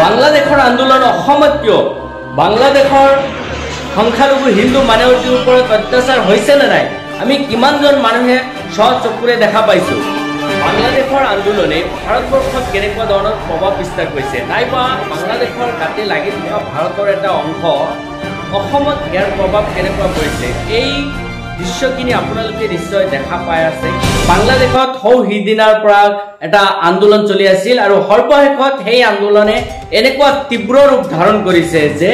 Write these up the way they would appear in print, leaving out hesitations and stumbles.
বাংলাদেশৰ আন্দোলন অসমত কিয় বাংলাদেশৰ সংখ্যালঘু হিন্দু মাইনৰিটিৰ ওপৰত অত্যাচাৰ হৈছে নে নাই আমি কিমানজন মানুহে চকুৰে দেখা পাইছো বাংলাদেশৰ আন্দোলনে ভাৰতবৰ্ষত কেনেকুৱা ধৰণৰ প্ৰভাৱ বিস্তাৰ কৰিছে নাইবা বাংলাদেশৰ গাতে লাগি থকা ভাৰতৰ এটা অংশ অসমত ইয়াৰ প্ৰভাৱ কেনেকুৱা পৰিছে এই দৃশ্যখিনি আপোনালোকে নিশ্চয় দেখা পাই আছে বাংলাদেশত সিদিনাৰ পৰা এটা আন্দোলন চলি আছিল আৰু সৰ্বশেষত সেই আন্দোলনে এনেকুৱা তীব্ৰ ৰূপ ধাৰণ কৰিছে যে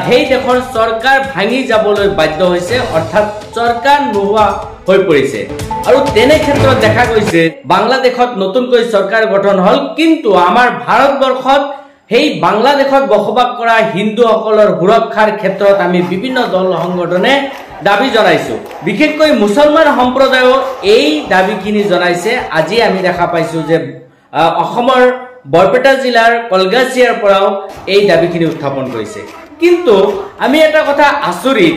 সেই দেশৰ চৰকাৰ ভাঙি যাবলৈ বাধ্য হৈছে অৰ্থাৎ চৰকাৰ নোহোৱা হৈ পৰিছে আৰু তেনে ক্ষেত্ৰত দেখা গৈছে বাংলাদেশত নতুনকৈ চৰকাৰ গঠন হল কিন্তু আমাৰ ভাৰতবৰ্ষত সেই বাংলাদেশত বসবাস কৰা হিন্দুসকলৰ সুৰক্ষাৰ ক্ষেত্ৰত আমি বিভিন্ন দল সংগঠনে দাবী জনাইছো বিশেষকৈ মুছলমান সম্প্ৰদায়ও এই দাবীখিনি জনাইছে আজি আমি দেখা পাইছো যে অসমৰ বৰপেটা জিলাৰ কলগাছিয়াৰ পৰাও এই দাবীখিনি উত্থাপন কৰিছে কিন্তু আমি এটা কথা আচৰিত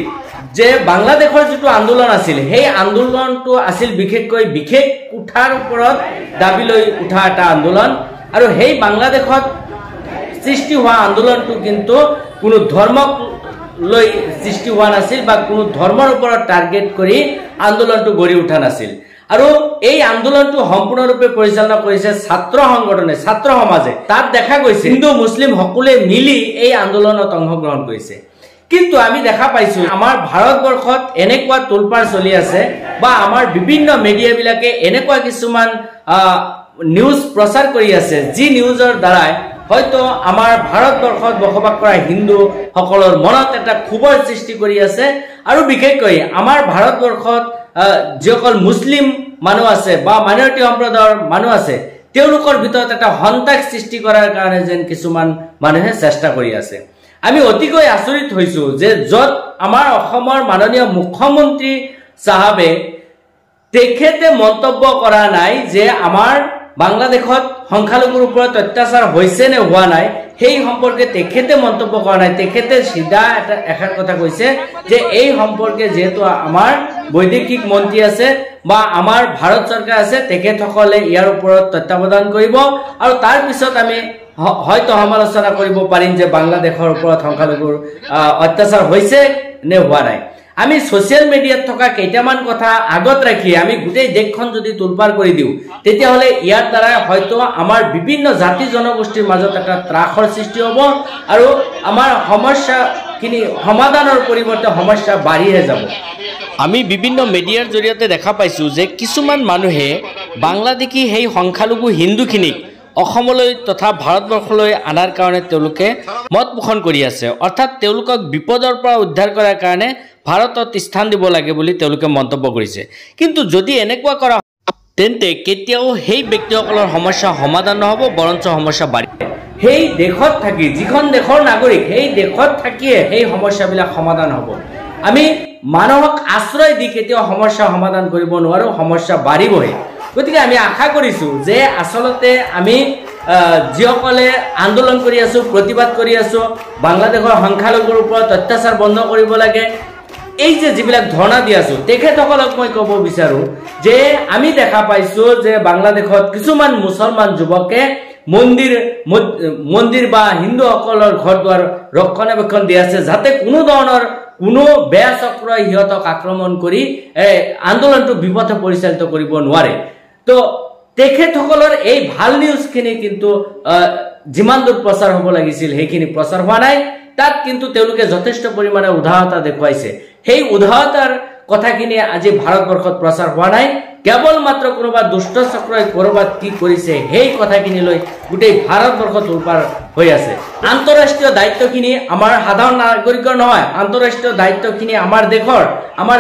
যে বাংলাদেশৰ যেটো আন্দোলন আছিল সেই আন্দোলনটো আছিল বিশেষকৈ বিশেষ কোঠাৰ ওপৰত দাবী লৈ উঠা এটা আন্দোলন আৰু সেই বাংলাদেশত সৃষ্টি হোৱা আন্দোলনটো কিন্তু কোনো ধৰ্মক লৈ সৃষ্টি হোৱা নাছিল বা কোনো ধৰ্মৰ ওপৰত টাৰ্গেট কৰি আন্দোলনটো গঢ়ি উঠা নাছিল আৰু এই আন্দোলনটো সম্পূৰ্ণৰূপে পৰিচালনা কৰিছে ছাত্ৰ সংগঠনে ছাত্ৰ সমাজে তাত দেখা গৈছে হিন্দু মুছলিম সকলোৱে মিলি এই আন্দোলনত অংশগ্ৰহণ কৰিছে কিন্তু আমি দেখা পাইছো আমাৰ ভাৰতবৰ্ষত এনেকুৱা তোলপাৰ চলি আছে বা আমাৰ বিভিন্ন মিডিয়া বিলাকে এনেকুৱা কিছুমান নিউজ প্ৰচাৰ কৰি আছে যি নিউজৰ দ্বাৰা হয়তো আমাৰ ভাৰতবৰ্ষত বসবাস কৰা হিন্দু সকলৰ মনত এটা ক্ষোভৰ সৃষ্টি কৰি আছে আৰু বিশেষকৈ আমাৰ ভাৰতবৰ্ষত যিসকল মুছলিম মানুহ আছে বা মাইনৰিটি সম্প্ৰদায়ৰ মানুহ আছে তেওঁলোকৰ ভিতৰত এটা সন্তাস সৃষ্টি কৰাৰ কাৰণে যেন কিছুমান মানুহে চেষ্টা কৰি আছে আমি অতিকৈ আচৰিত হৈছো যে যত আমাৰ অসমৰ মাননীয় মুখ্যমন্ত্ৰী সাহাবে তেখেতে মন্তব্য কৰা নাই যে আমাৰ বাংলাদেশত সংখ্যালঘুৰ ওপৰত অত্যাচাৰ হৈছে নে হোৱা নাই সেই সম্পৰ্কে তেখেতে মন্তব্য কৰা নাই তেখেতে সিধা এটা কথা কৈছে যে এই সম্পৰ্কে যেহেতু আমাৰ বৈদেশিক মন্ত্ৰী আছে বা আমাৰ ভাৰত চৰকাৰ আছে তেখেতসকলে ইয়াৰ ওপৰত তত্ত্বাৱধান কৰিব আৰু তাৰ পিছত আমি হয়তো সমালোচনা কৰিব পাৰিম যে বাংলাদেশৰ ওপৰত সংখ্যালঘুৰ অত্যাচাৰ হৈছে নে হোৱা নাই আমি সোশ্যাল মিডিয়াত থকা কেইটামান কথা আগত ৰাখি আমি গোটেই দেশখন যদি তুলপাৰ কৰি দিও তেতিয়া হলে ইয়াৰ দ্বাৰা হয়তো আমাৰ বিভিন্ন জাতি জনগোষ্ঠীৰ মাজত এটা ত্ৰাসৰ সৃষ্টি হ'ব আৰু আমাৰ সমস্যাখিনি সমাধানৰ পৰিৱৰ্তে সমস্যা বাঢ়িহে যাব আমি বিভিন্ন মিডিয়াৰ জৰিয়তে দেখা পাইছো যে কিছুমান মানুহে বাংলাদেশী সেই সংখ্যালঘু হিন্দুখিনিক অসমলৈ তথা ভাৰতবৰ্ষলৈ আনাৰ কাৰণে তেওঁলোকে মত পোষণ কৰি আছে অৰ্থাৎ তেওঁলোকক বিপদৰ পৰা উদ্ধাৰ কৰাৰ কাৰণে ভাৰতত স্থান দিব লাগে বুলি তেওঁলোকে মন্তব্য কৰিছে কিন্তু যদি এনেকুৱা কৰা তেন্তে কেতিয়াও সেই ব্যক্তিসকলৰ সমস্যা সমাধান নহব বৰঞ্চ সমস্যা বাঢ়িব সেই দেশত থাকি যিখন দেশৰ নাগৰিক সেই দেশত থাকিয়ে সেই সমস্যাবিলাক সমাধান হ'ব আমি মানুহক আশ্ৰয় দি কেতিয়াও সমস্যা সমাধান কৰিব নোৱাৰো সমস্যা বাঢ়িবহে গতিকে আমি আশা কৰিছো যে আসলতে আমি যিসকলে আন্দোলন কৰি আছো প্ৰতিবাদ কৰি আছো বাংলাদেশৰ সংখ্যালঘুৰ ওপৰত অত্যাচাৰ বন্ধ কৰিব লাগে এই যে যিবিলাক ধৰ্ণা দি আছো তেখেতসকলক মই ক'ব বিচাৰো যে আমি দেখা পাইছো যে বাংলাদেশত কিছুমান মুছলমান যুৱকে মন্দিৰ বা হিন্দুসকলৰ ঘৰ দুৱাৰ ৰক্ষণাবেক্ষণ দি আছে যাতে কোনো ধৰণৰ কোনো বেয়া চক্ৰই সিহঁতক আক্ৰমণ কৰি আন্দোলনটো বিপথে পৰিচালিত কৰিব নোৱাৰে তো তেখেতসকলৰ এই ভাল নিউজখিনি কিন্তু যিমান দূৰ প্ৰচাৰ হ'ব লাগিছিল সেইখিনি প্ৰচাৰ হোৱা নাই তাত কিন্তু তেওঁলোকে যথেষ্ট পৰিমাণে উদাহৰণ দেখুৱাইছে সেই উদাহৰণৰ কথাখিনি আজি ভাৰতবৰ্ষত প্ৰচাৰ হোৱা নাই কেৱল মাত্ৰ কোনোবা দুষ্ট চক্ৰই কৰবাত কি কৰিছে সেই কথাখিনি লৈ গোটেই ভাৰতবৰ্ষ তোলপাৰ হৈ আছে আন্তঃৰাষ্ট্ৰীয় দায়িত্বখিনি আমাৰ সাধাৰণ নাগৰিকৰ নহয় আন্তঃৰাষ্ট্ৰীয় দায়িত্বখিনি আমাৰ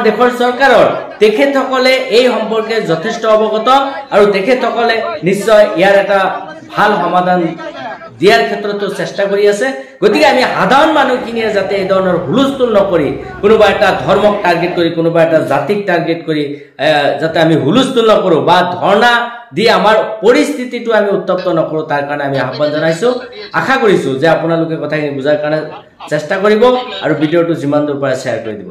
দেশৰ চৰকাৰৰ তেখেতসকলে এই সম্পৰ্কে যথেষ্ট অৱগত আৰু তেখেতসকলে নিশ্চয় ইয়াৰ এটা ভাল সমাধান দিয়াৰ ক্ষেত্ৰতো চেষ্টা কৰি আছে গতিকে আমি সাধাৰণ মানুহখিনিয়ে যাতে এই ধৰণৰ হুলস্থুল নকৰি কোনোবা এটা ধৰ্মক টাৰ্গেট কৰি কোনোবা এটা জাতিক টাৰ্গেট কৰি যাতে আমি হুলস্থুল নকৰো বা ধৰ্ণা দি আমাৰ পৰিস্থিতিটো আমি উত্তপ্ত নকৰো তাৰ কাৰণে আমি আহ্বান জনাইছো আশা কৰিছো যে আপোনালোকে কথাখিনি বুজাৰ কাৰণে চেষ্টা কৰিব আৰু ভিডিঅ'টো যিমান দূৰ পাৰে শ্বেয়াৰ কৰি দিব